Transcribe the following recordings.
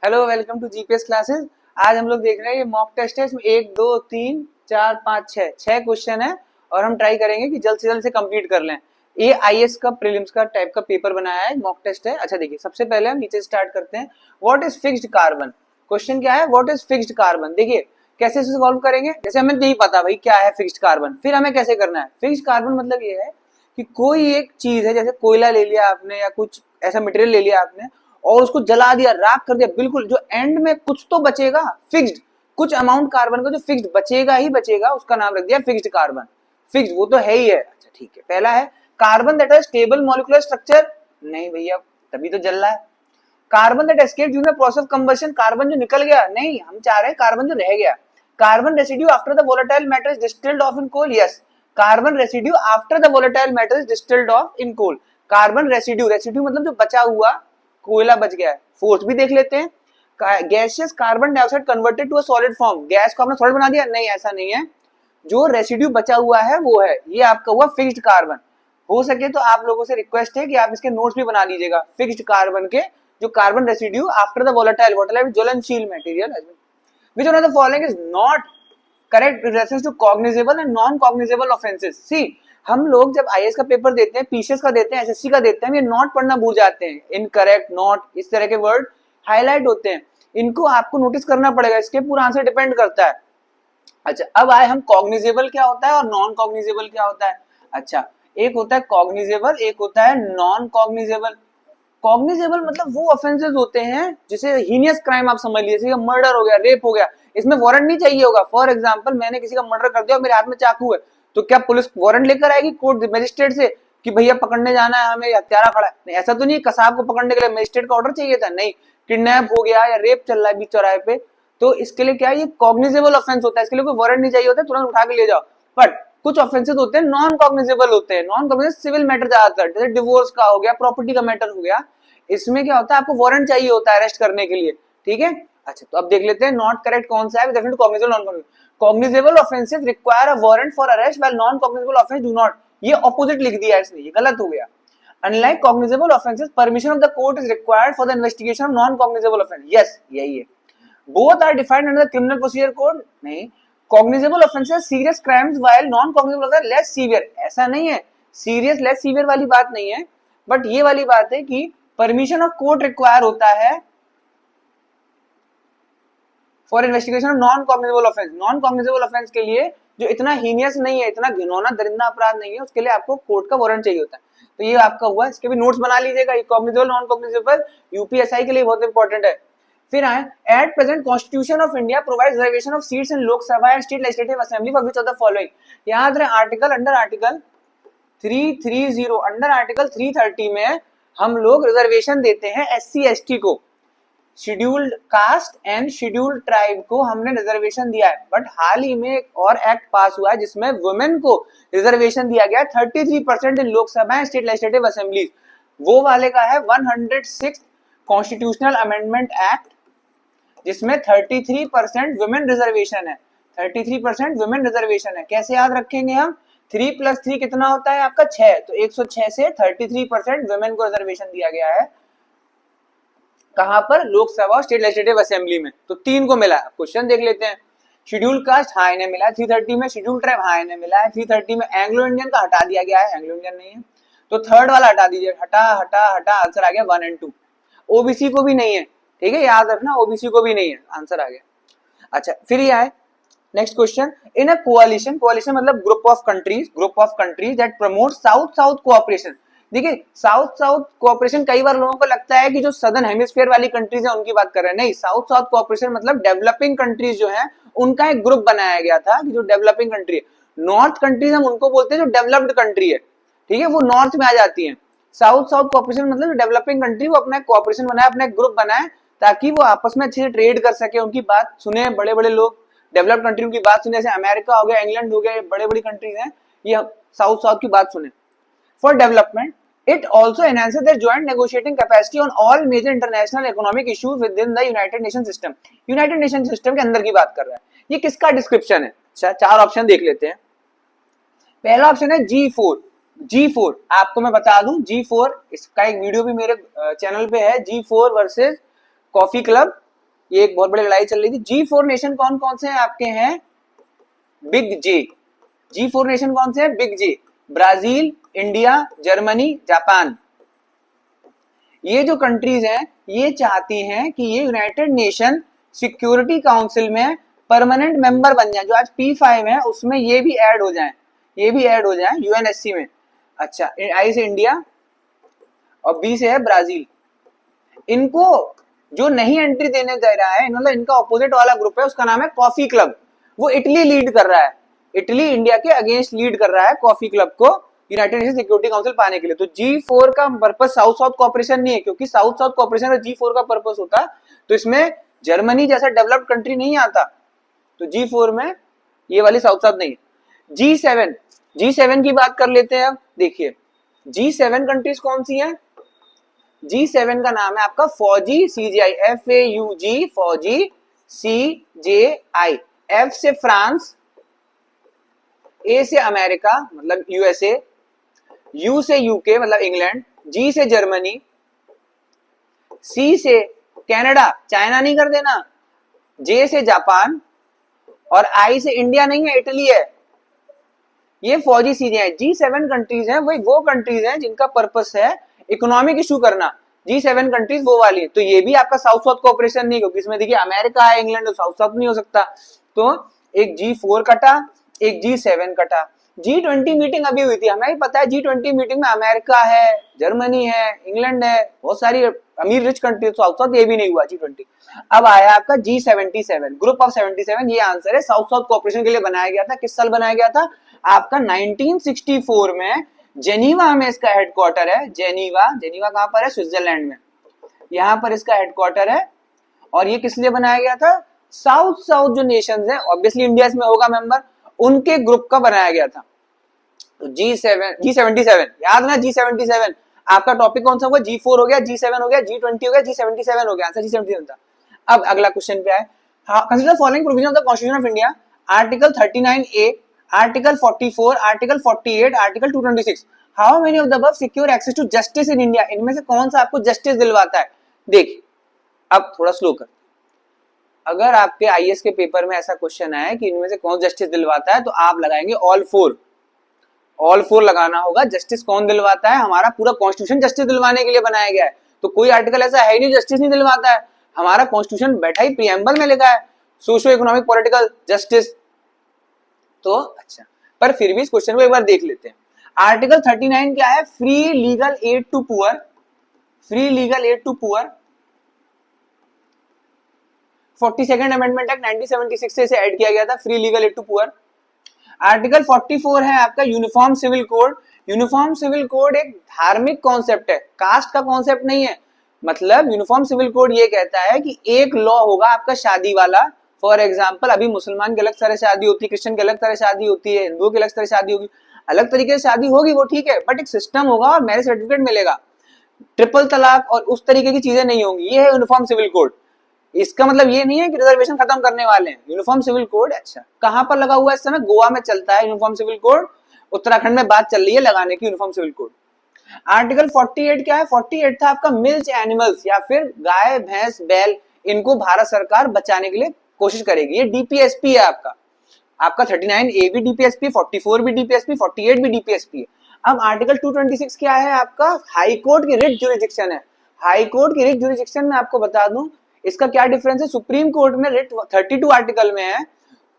Hello, welcome to GPS classes. आज हम लोग देख रहे हैं ये मॉक टेस्ट है। इसमें 1 2 3 4 5 6 क्वेश्चन है और हम ट्राई करेंगे कि जल्द से जल्द से कंप्लीट कर लें। ये आईएएस का प्रीलिम्स का टाइप का पेपर बनाया है, मॉक टेस्ट है। अच्छा देखिए, सबसे पहले हम नीचे स्टार्ट करते हैं। What is fixed carbon? Question क्या है? What is fixed carbon. देखिए कैसे इसे सॉल्व करेंगे। जैसे हमें नहीं पता भाई क्या है फिक्स्ड कार्बन, फिर हमें कैसे करना है। फिक्स्ड कार्बन मतलब ये है कि कोई एक चीज है, जैसे कोयला ले लिया आपने या कुछ ऐसा मटेरियल ले लिया आपने और उसको जला दिया, राख कर दिया, बिल्कुल जो एंड में कुछ तो बचेगा फिक्स्ड, कुछ अमाउंट कार्बन का जो फिक्स्ड बचेगा ही बचेगा, उसका नाम रख दिया फिक्स्ड कार्बन। फिक्स्ड वो तो है ही है। अच्छा ठीक है, पहला है carbon that has stable molecular structure. नहीं भैया, तभी तो जल रहा है। Carbon that escape during the process of combustion, carbon जो निकल गया, नहीं, हम चाह रहे हैं कार्बन जो रह गया। Carbon residue after the volatile matter is distilled off in coal. Yes, carbon residue after the volatile matter is distilled off in coal. Carbon residue, residue मतलब जो बचा हुआ कोयला बच गया है। फोर्थ भी देख लेते हैं। Gaseous carbon dioxide converted to a solid form, gas को आपने सॉलिड बना दिया, नहीं ऐसा नहीं है। जो रेसिड्यू बचा हुआ है वो है, ये आपका हुआ फिक्स्ड कार्बन। हो सके तो आप लोगों से रिक्वेस्ट है कि आप इसके नोट्स भी बना लीजिएगा। फिक्स्ड कार्बन के जो carbon residue after the volatile, volatile ज्वलनशील material, which one of the following is not correct with reference to cognizable and non cognizable offenses। सी, हम लोग जब आईएएस का पेपर देते हैं, पीसीएस का देते हैं, एसएससी का देते हैं, ये नॉट पढ़ना भूल जाते हैं। इनकरेक्ट, नॉट, इस तरह के वर्ड हाईलाइट होते हैं, इनको आपको नोटिस करना पड़ेगा, इसके पूरा आंसर डिपेंड करता है। अच्छा, अब आए हम कॉग्निजेबल क्या होता है और नॉन कॉग्निजेबल क्या होता है। अच्छा, एक होता है कॉग्निजेबल, एक होता है नॉन कॉग्निजेबल। कॉग्निजेबल मतलब वो ऑफेंसेस होते हैं जिसे हीनियस क्राइम आप समझ लीजिए, जैसे मर्डर हो गया, रेप हो गया, इसमें वारंट नहीं चाहिए होगा। फॉर एग्जांपल, मैंने किसी का मर्डर कर दिया और मेरे हाथ में चाकू है, तो क्या पुलिस वारंट लेकर आएगी कोर्ट मजिस्ट्रेट से कि भैया पकड़ने जाना है हमें, हत्यारा खड़ा है? नहीं, ऐसा तो नहीं। कसाब को पकड़ने के लिए मजिस्ट्रेट का ऑर्डर चाहिए था? नहीं। किडनैप हो गया या रेप चल रहा है बीच चौराहे पे, तो इसके लिए क्या है, ये कॉग्निजेबल ऑफेंस होता है, इसके लिए कोई वारंट नहीं चाहिए होता, तुरंत उठा के ले जाओ। बट कुछ ऑफेंसेस होते हैं नॉन कॉग्निजेबल होते हैं। नॉन कॉग्निजेबल सिविल मैटर ज्यादातर, जैसे डिवोर्स का हो गया, प्रॉपर्टी का मैटर हो गया, इसमें क्या होता है, आपको वारंट चाहिए होता है अरेस्ट करने के लिए। ठीक है। अच्छा, तो अब देख लेते हैं नॉट करेक्ट कौन सा है with reference to cognizable, non cognizable. Cognizable offences require a warrant for arrest while non cognizable offence do not. ये ऑपोजिट लिख दिया है इसने, ये गलत हो गया। Unlike cognizable offenses, permission of the court is required for the investigation of non-cognizable offense. Yes, यही है। Both are defined under the criminal procedure code। नहीं, cognizable offenses serious crimes while non-cognizable offenses less severe। ऐसा नहीं है, serious less severe वाली बात नहीं है, बट ये वाली बात है कि परमिशन ऑफ कोर्ट रिक्वायर होता है for investigation of non cognizable offence. Non cognizable offence के लिए जो इतना हीनियस नहीं है, इतना घिनौना दरिंदा अपराध नहीं है, उसके लिए आपको कोर्ट का वारंट चाहिए होता है। तो ये आपका हुआ, इसके भी नोट्स बना लीजिएगा। ये कॉग्निजेबल नॉन कॉग्निजेबल यूपीएसआई के लिए बहुत इंपॉर्टेंट है। फिर आए, at present constitution of India provides reservation of seats in Lok Sabha and state legislative assembly for which of the following. याद रहे, article under article 330, under article 330 में हम लोग रिजर्वेशन देते हैं एससी एसटी को, scheduled caste and scheduled tribe को हमने रिजर्वेशन दिया है। बट हाल ही में एक और एक्ट पास हुआ है जिसमें वुमेन को रिजर्वेशन दिया गया 33% in Lok Sabha and state legislative assemblies. वो वाले का है 106 कॉन्स्टिट्यूशनल अमेंडमेंट एक्ट, जिसमें 33% वुमेन रिजर्वेशन है। 33% वुमेन रिजर्वेशन है। कैसे याद रखेंगे हम? 3 + 3 कितना होता है आपका? 6। तो 106 से 33% वुमेन को रिजर्वेशन दिया गया है। कहां पर? लोकसभा और स्टेट लेजिस्लेटिव असेंबली में। तो 3 को मिला। क्वेश्चन देख लेते हैं। शेड्यूल कास्ट, हाँ इन्हें मिला है 330 में। शेड्यूल ट्राइब, हाँ इन्हें मिला है 330 में। एंग्लो इंडियन का हटा दिया गया है, एंग्लो इंडियन नहीं है, तो थर्ड वाला हटा दीजिए। हटा हटा हटा, आंसर आ गया 1 और 2। ओबीसी को भी नहीं है, ठीक है, याद रखना, ओबीसी को भी नहीं है, आंसर आ गया। अच्छा, फिर ये आए नेक्स्ट क्वेश्चन। इन अ कोalition, कोalition मतलब group of countries that promote south south cooperation. देखिए, साउथ साउथ कोऑपरेशन कई बार लोगों को लगता है कि जो सदर्न हेमिस्फीयर वाली कंट्रीज है उनकी बात कर रहे हैं। नहीं, साउथ साउथ कोऑपरेशन मतलब डेवलपिंग कंट्रीज जो है उनका एक ग्रुप बनाया गया था कि जो डेवलपिंग कंट्री है। नॉर्थ कंट्रीज हम उनको बोलते हैं जो डेवलप्ड कंट्री है, ठीक है, वो नॉर्थ में आ जाती है। साउथ साउथ कोऑपरेशन मतलब डेवलपिंग कंट्री वो अपना कोऑपरेशन बनाए, अपना ग्रुप बनाए, ताकि वो आपस में अच्छे से ट्रेड कर सके, उनकी बात सुने बड़े बड़े लोग, डेवलप्ड कंट्री की बात सुने, जैसे अमेरिका हो गया, इंग्लैंड हो गया, ये बड़े बड़ी कंट्रीज हैं, ये साउथ साउथ की बात सुने। For development, it also enhances their joint negotiating capacity on all major international economic issues within the United Nations system। United Nations system के अंदर की बात कर रहा है। ये किसका डिस्क्रिप्शन है? अच्छा, 4 ऑप्शन देख लेते हैं। पहला ऑप्शन है G4। G4 आपको मैं बता दूं, G4 इसका एक वीडियो भी मेरे चैनल पे है, G4 वर्सेस कॉफी क्लब। ये एक बहुत बड़ी लड़ाई चल रही थी। G4 नेशन कौन कौन से हैं आपके हैं? बिग जे। G4 नेशन कौन से हैं? बिग जे, ब्राजील, इंडिया, जर्मनी, जापान। ये जो कंट्रीज हैं ये चाहती हैं कि ये यूनाइटेड नेशन सिक्योरिटी काउंसिल में परमानेंट मेंबर बन जाए। जो आज P5 है उसमें ये भी ऐड हो जाए, ये भी ऐड हो जाए यूएनएससी में। अच्छा, आई से इंडिया और बी से है ब्राजील। इनको जो नहीं एंट्री देने दे रहा है, मतलब इनका ऑपोजिट वाला ग्रुप है, उसका नाम है कॉफी क्लब। वो इटली लीड कर रहा है, इटली इंडिया के अगेंस्ट लीड कर रहा है कॉफी क्लब को यूनाइटेड नेशन सिक्योरिटी काउंसिल पाने के लिए। तो G4 का पर्पस साउथ साउथ कोऑपरेशन नहीं है, क्योंकि साउथ साउथ कोऑपरेशन का G4 का पर्पस होता तो इसमें जर्मनी जैसा डेवलप्ड कंट्री नहीं आता। तो G4 में ये वाली साउथ साउथ नहीं है। G7 की बात कर लेते हैं। अब देखिए G7 कंट्रीज कौन सी हैं? G7 का नाम है आपका फौजी CGI, FAUG फौजी CJI। F से फ्रांस, A से अमेरिका मतलब USA, U से UK मतलब इंग्लैंड, G से जर्मनी, C से कनाडा, चाइना नहीं कर देना, J से जापान और I से इंडिया नहीं है, इटली है। ये फौजी CGI G7 कंट्रीज हैं, वही वो कंट्रीज हैं जिनका पर्पस है इकोनॉमिक इशू करना। G7 कंट्रीज वो वाली है। तो ये भी आपका साउथ साउथ कोऑपरेशन नहीं, क्योंकि इसमें देखिए अमेरिका है, इंग्लैंड, तो साउथ साउथ नहीं हो सकता। तो एक G4 कटा, एक G7 कटा। G20 मीटिंग अभी हुई थी, हमें भी पता है G20 मीटिंग में अमेरिका है, जर्मनी है, इंग्लैंड है, बहुत सारी अमीर रिच कंट्री, साउथ साउथ ये भी नहीं हुआ G20। अब आया आपका G77, ग्रुप ऑफ 77। ये आंसर है, साउथ साउथ कोऑपरेशन के लिए बनाया गया था। किस साल बनाया गया था? आपका 1964 में जेनीवा में इसका हेडक्वार्टर है। जेनीवा कहां पर है? स्विट्जरलैंड में, यहां पर इसका हेडक्वार्टर है। और ये किस लिए बनाया गया था? साउथ साउथ जो नेशंस हैं, ऑब्वियसली इंडिया इसमें होगा मेंबर, उनके ग्रुप का बनाया गया था। तो G77 याद ना, G77 आपका टॉपिक कौन सा होगा? G4 हो गया, G7 हो गया, G20 हो गया, G77 हो गया। आंसर G77 था। अब अगला क्वेश्चन पे आए, consider following provision of the Constitution of India, article 39A, article 44, article 48, article 226। How many of the above secure access to justice in India? इनमें से कौन सा आपको जस्टिस दिलवाता है? देखिए अब थोड़ा स्लो कर, अगर आपके आईएएस के पेपर में ऐसा क्वेश्चन आया कि इनमें से कौन जस्टिस दिलवाता है, तो आप लगाएंगे ऑल फोर लगाना होगा। जस्टिस कौन दिलवाता है? हमारा पूरा कॉन्स्टिट्यूशन जस्टिस दिलवाने के लिए बनाया गया है। तो कोई आर्टिकल ऐसा है नहीं जस्टिस नहीं दिलवाता है। हमारा कॉन्स्टिट्यूशन बैठा ही प्रीएम्बल में लिखा है सोशियो इकोनॉमिक पॉलिटिकल जस्टिस। तो अच्छा, पर फिर भी इस क्वेश्चन को एक बार देख लेते हैं। आर्टिकल 39 क्या है? Free legal aid to poor, free legal aid to poor. 42nd amendment act 1976 से इसे ऐड किया गया था, free legal aid to poor. Article 44 है आपका uniform civil code. Uniform civil code एक धार्मिक कॉन्सेप्ट है, कास्ट का कॉन्सेप्ट नहीं है। मतलब यूनिफॉर्म सिविल कोड ये कहता है कि एक लॉ होगा आपका शादी वाला। फॉर एग्जाम्पल अभी मुसलमान की अलग तरह शादी होती है, क्रिश्चियन की अलग तरह शादी होती है, हिंदुओं की अलग तरह शादी होगी, अलग तरीके से शादी होगी, वो ठीक है, बट एक सिस्टम होगा और मैरिज सर्टिफिकेट मिलेगा। ट्रिपल तलाक और उस तरीके की चीजें नहीं होंगी। ये है यूनिफॉर्म सिविल कोड। इसका मतलब ये नहीं है कि रिजर्वेशन खत्म करने वाले हैं। यूनिफॉर्म सिविल कोड अच्छा कहां पर लगा हुआ है इस समय? गोवा में चलता है यूनिफॉर्म सिविल कोड। उत्तराखंड में बात चल रही है लगाने की यूनिफॉर्म सिविल कोड। आर्टिकल 48 क्या है? 48 था आपका मिल्क एनिमल्स, या फिर गाय भैंस बैल, इनको भारत सरकार बचाने के लिए कोशिश करेगी। ये डीपीएसपी है आपका 39A भी डीपीएसपी, 44 भी डीपीएसपी, 48 भी डीपीएसपी है। अब आर्टिकल 226 क्या है आपका? हाई कोर्ट की रिट ज्यूरिडिक्शन है। हाई कोर्ट की रिट ज्यूरिडिक्शन में आपको बता दूं इसका क्या डिफरेंस है। सुप्रीम कोर्ट में रिट 32 आर्टिकल में है,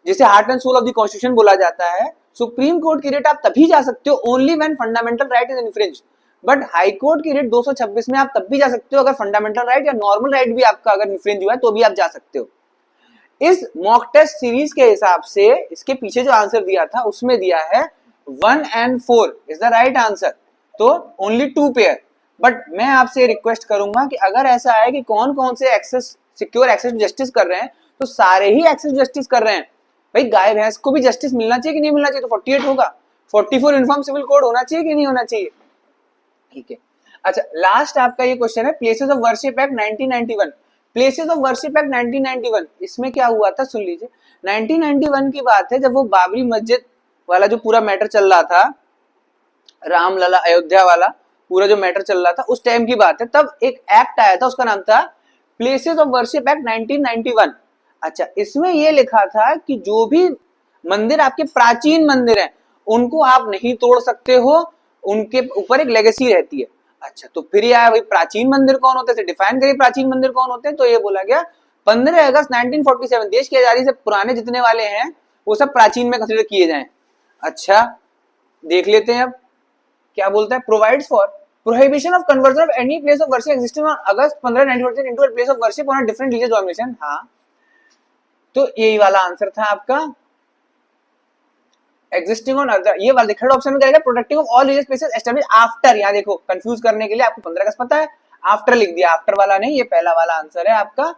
जिसे heart and soul of the Constitution बोला जाता है। सुप्रीम कोर्ट की रिट आप तभी जा सकते हो only when fundamental right is infringed. But high court की रिट 226 में आप तब भी जा सकते हो अगर फंडामेंटल राइट या नॉर्मल राइट भी आपका अगर इन्फ्रिंज हुआ है, तो भी आप जा सकते हो। इस मॉक टेस्ट सीरीज के हिसाब से इसके पीछे जो आंसर दिया था उसमें दिया है 1 and 4 is the right answer. तो ओनली 2 पेयर। बट मैं आपसे रिक्वेस्ट करूंगा कि अगर ऐसा है कि कौन कौन से एक्सेस सिक्योर एक्सेस जस्टिस कर रहे हैं, तो सारे ही एक्सेस जस्टिस कर रहे हैं। भाई गाय भैंस को भी जस्टिस मिलना चाहिए कि नहीं मिलना चाहिए? तो 48 होगा। 44 यूनिफॉर्म सिविल कोड होना चाहिए कि नहीं होना चाहिए? ठीक है। अच्छा, लास्ट आपका ये क्वेश्चन है places of worship act 1991। Places of worship act 1991, इसमें क्या हुआ था सुन लीजिए। 1991 की बात है जब वो बाबरी मस्जिद वाला जो पूरा मैटर चल रहा था, रामलला अयोध्या वाला पूरा जो मैटर चल रहा था, उस टाइम की बात है। तब एक एक्ट आया था, उसका नाम था प्लेसेस ऑफ वर्शिप एक्ट 1991। अच्छा, इसमें ये लिखा था कि जो भी मंदिर आपके प्राचीन मंदिर हैं उनको आप नहीं तोड़ सकते हो, उनके ऊपर एक लेगेसी रहती है। अच्छा, तो फिर ये आया भाई प्राचीन मंदिर कौन होते हैं, डिफाइन करिए प्राचीन मंदिर कौन होते हैं। तो ये बोला गया 15 अगस्त 1947 देश की आजादी से पुराने जितने वाले हैं वो सब प्राचीन में कंसिडर किए जाएं। अच्छा, देख लेते हैं अब क्या बोलता है। Provides for prohibition of conversion of any place of worship existing on August 15 1947 into a place of worship on a different religious domination. हाँ, तो यही वाला आंसर था आपका एग्जिस्टिंग ऑन अदर। ये वाला थर्ड ऑप्शन में क्या रहेगा, protecting of all religious places establish after. यहाँ देखो कंफ्यूज करने के लिए आपको 15 अगस्त पता है, आफ्टर लिख दिया, आफ्टर वाला नहीं, ये पहला वाला आंसर है आपका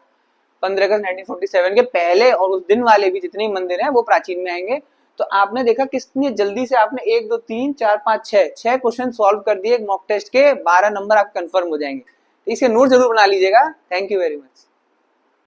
15 अगस्त 1947 के पहले और उस दिन वाले भी जितने मंदिर हैं वो प्राचीन में आएंगे। तो आपने देखा कितनी जल्दी से आपने 1 2 3 4 5 6 क्वेश्चन सॉल्व कर दिए मॉक टेस्ट के, 12 नंबर आप कंफर्म हो जाएंगे। तो इसके नोट जरूर बना लीजिएगा। Thank you very much.